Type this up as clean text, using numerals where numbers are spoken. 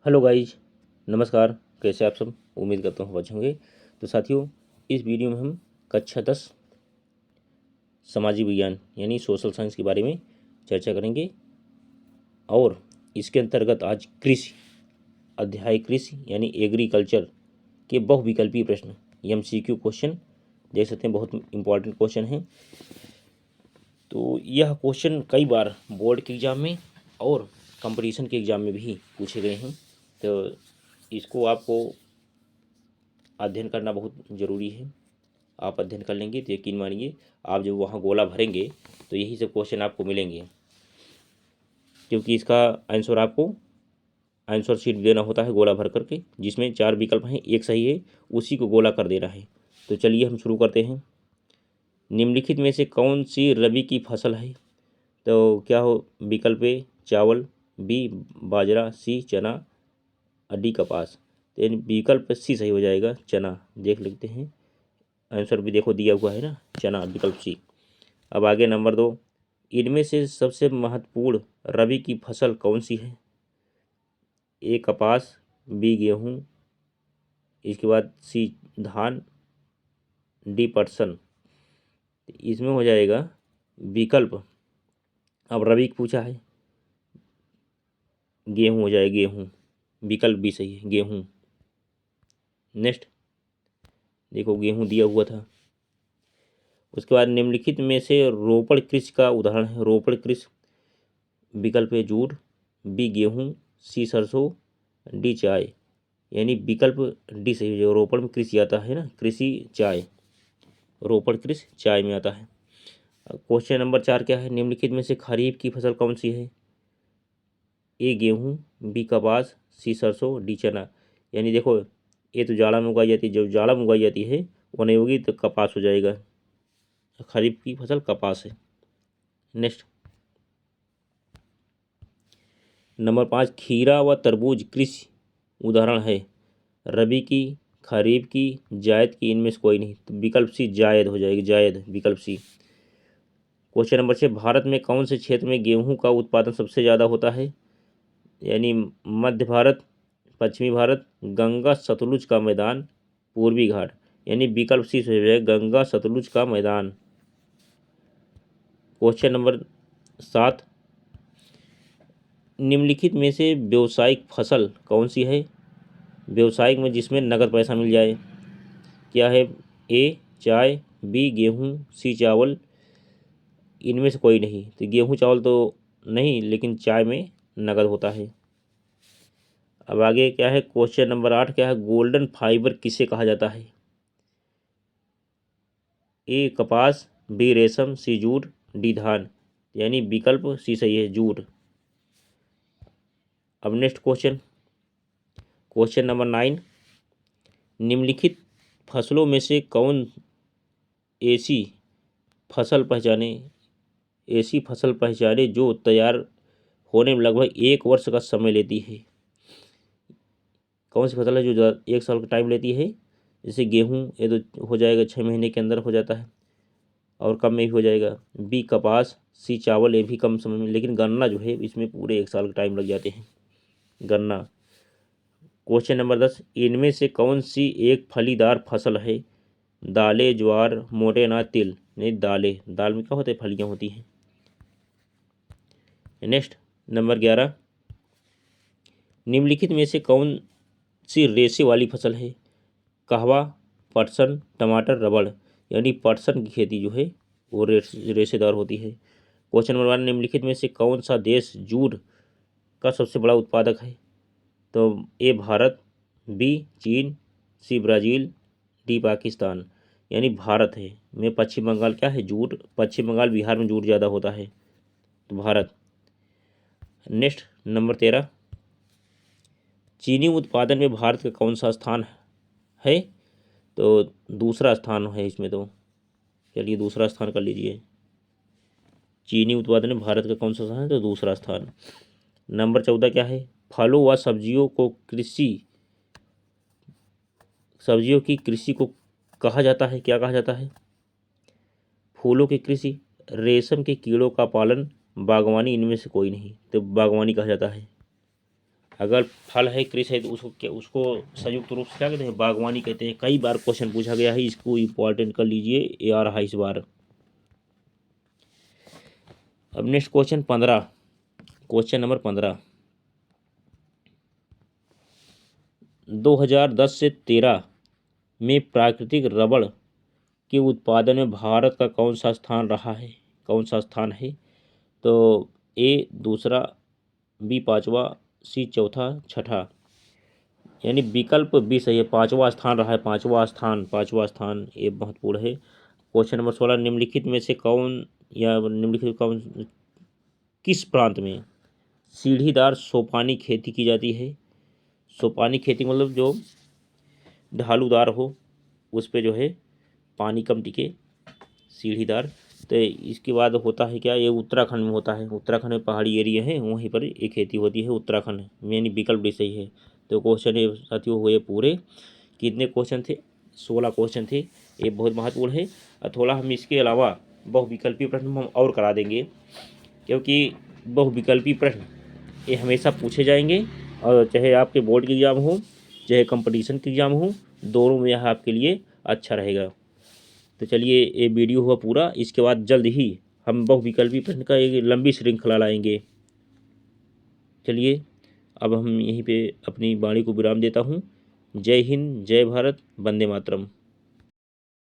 Hello guys, नमस्कार। कैसे आप सब? उम्मीद करता हूँ अच्छे होंगे। तो साथियों, इस वीडियो में हम कक्षा 10 सामाजिक विज्ञान यानी सोशल साइंस के बारे में चर्चा करेंगे। और इसके अंतर्गत आज कृषि अध्याय कृषि यानी एग्रीकल्चर के बहुविकल्पीय प्रश्न MCQ क्वेश्चन देख सकते हैं। बहुत इंपॉर्टेंट क्वेश्चन है। तो यह क्वेश्चन कई बार बोर्ड के एग्ज़ाम में और कंपटीशन के एग्ज़ाम में भी पूछे गए हैं। तो इसको आपको अध्ययन करना बहुत ज़रूरी है। आप अध्ययन कर लेंगे तो यकीन मानिए, आप जब वहाँ गोला भरेंगे तो यही सब क्वेश्चन आपको मिलेंगे, क्योंकि इसका आंसर आपको आंसर शीट देना होता है गोला भर करके, जिसमें 4 विकल्प हैं, एक सही है, उसी को गोला कर देना है। तो चलिए हम शुरू करते हैं। निम्नलिखित में से कौन सी रबी की फसल है? तो क्या हो विकल्प ए चावल, बी बाजरा, सी चना, डी कपास। तो यानी विकल्प सी सही हो जाएगा, चना। देख लेते हैं, आंसर भी देखो दिया हुआ है ना, चना, विकल्प सी। अब आगे नंबर 2, इनमें से सबसे महत्वपूर्ण रबी की फसल कौन सी है? ए कपास, बी गेहूँ, इसके बाद सी धान, डी पटसन। इसमें हो जाएगा विकल्प, अब रबी पूछा है, गेहूँ हो जाएगा, गेहूँ। विकल्प भी सही है, गेहूँ। नेक्स्ट देखो, गेहूँ दिया हुआ था। उसके बाद निम्नलिखित में से रोपण कृषि का उदाहरण है। रोपण कृषि, विकल्प है जूट, बी गेहूँ, सी सरसों, डी चाय। यानी विकल्प डी सही है। रोपण में कृषि आता है ना, कृषि चाय, रोपण कृषि चाय में आता है। क्वेश्चन नंबर 4 क्या है? निम्नलिखित में से खरीफ की फसल कौन सी है? ए गेहूँ, बी कपास, सी सरसों, डी चना। यानी देखो, ये तो जाड़ा में उगाई जाती है, जब जाड़ा में उगाई जाती है वो नहीं होगी तो कपास हो जाएगा। खरीफ की फसल कपास है। नेक्स्ट नंबर 5, खीरा व तरबूज कृषि उदाहरण है। रबी की, खरीफ की, जायद की, इनमें से कोई नहीं। तो विकल्प सी जायद हो जाएगी, जायद, विकल्प सी। क्वेश्चन नंबर 6, भारत में कौन से क्षेत्र में गेहूं का उत्पादन सबसे ज़्यादा होता है? यानी मध्य भारत, पश्चिमी भारत, गंगा सतलुज का मैदान, पूर्वी घाट। यानी विकल्प सी सही है, गंगा सतलुज का मैदान। क्वेश्चन नंबर 7, निम्नलिखित में से व्यावसायिक फसल कौन सी है? व्यावसायिक में जिसमें नगद पैसा मिल जाए। क्या है? ए चाय, बी गेहूँ, सी चावल, इनमें से कोई नहीं। तो गेहूँ चावल तो नहीं, लेकिन चाय में नगद होता है। अब आगे क्या है? क्वेश्चन नंबर 8 क्या है? गोल्डन फाइबर किसे कहा जाता है? ए कपास, बी रेशम, सी जूट, डी धान। यानी विकल्प सी सही है, जूट। अब नेक्स्ट क्वेश्चन, क्वेश्चन नंबर 9, निम्नलिखित फसलों में से कौन ऐसी फसल पहचाने ऐसी फसल पहचाने जो तैयार होने में लगभग 1 वर्ष का समय लेती है? कौन सी फसल है जो 1 साल का टाइम लेती है? जैसे गेहूँ, ये तो हो जाएगा 6 महीने के अंदर हो जाता है, और कम में भी हो जाएगा। बी कपास, सी चावल, ये भी कम समय में। लेकिन गन्ना जो है इसमें पूरे 1 साल का टाइम लग जाते हैं, गन्ना। क्वेश्चन नंबर 10, इनमें से कौन सी एक फलीदार फसल है? दालें, ज्वार, मोटे अनाज, तिल। नहीं, दालें। दाल में क्या होते हैं? फलियाँ होती हैं। नेक्स्ट नंबर 11, निम्नलिखित में से कौन सी रेशे वाली फसल है? कहवा, पटसन, टमाटर, रबड़। यानी पटसन की खेती जो है वो रेशेदार होती है। क्वेश्चन नंबर 1, निम्नलिखित में से कौन सा देश जूट का सबसे बड़ा उत्पादक है? तो ए भारत, बी चीन, सी ब्राज़ील, डी पाकिस्तान। यानी भारत है। में पश्चिम बंगाल क्या है? जूट। पश्चिम बंगाल, बिहार में जूट ज़्यादा होता है, तो भारत। नेक्स्ट नंबर 13, चीनी उत्पादन में भारत का कौन सा स्थान है? तो दूसरा स्थान है इसमें। तो चलिए दूसरा स्थान कर लीजिए। चीनी उत्पादन में भारत का कौन सा स्थान है? तो दूसरा स्थान। नंबर 14 क्या है? फलों व सब्जियों की कृषि को कहा जाता है, क्या कहा जाता है? फूलों की कृषि, रेशम के कीड़ों का पालन, बागवानी, इनमें से कोई नहीं। तो बागवानी कहा जाता है। अगर फल है, कृषि है, तो उसको संयुक्त रूप से क्या कहते हैं? बागवानी कहते हैं। कई बार क्वेश्चन पूछा गया है, इसको इम्पोर्टेंट कर लीजिए, ये आ रहा है इस बार। अब नेक्स्ट क्वेश्चन 15, क्वेश्चन नंबर 15, 2010 से 13 में प्राकृतिक रबड़ के उत्पादन में भारत का कौन सा स्थान रहा है? कौन सा स्थान है? तो ए दूसरा, बी पाँचवा, सी चौथा, छठा, यानी विकल्प बी सही है। पाँचवा स्थान रहा है, पाँचवा स्थान, पाँचवा स्थान, ये महत्वपूर्ण है। क्वेश्चन नंबर 16, निम्नलिखित में से कौन या निम्नलिखित कौन किस प्रांत में सीढ़ीदार सोपानी खेती की जाती है? सोपानी खेती मतलब जो ढालूदार हो, उस पे जो है पानी कम टिके, सीढ़ीदार। तो इसके बाद होता है क्या? ये उत्तराखंड में होता है। उत्तराखंड में पहाड़ी एरिया है, वहीं पर ये खेती होती है, उत्तराखंड में, यानी विकल्प भी सही है। तो क्वेश्चन ये साथियों हुए पूरे। कितने क्वेश्चन थे? 16 क्वेश्चन थे। ये बहुत महत्वपूर्ण है। और थोड़ा हम इसके अलावा बहुविकल्पी प्रश्न हम और करा देंगे, क्योंकि बहुविकल्पी प्रश्न ये हमेशा पूछे जाएंगे, और चाहे आपके बोर्ड के एग्ज़ाम हो, चाहे कंपटीशन के एग्ज़ाम हो, दोनों में यह आपके लिए अच्छा रहेगा। तो चलिए, ये वीडियो हुआ पूरा। इसके बाद जल्द ही हम बहुविकल्पी प्रश्न का एक लंबी श्रृंखला लाएंगे। चलिए, अब हम यहीं पे अपनी वाणी को विराम देता हूँ। जय हिंद, जय भारत, वंदे मातरम।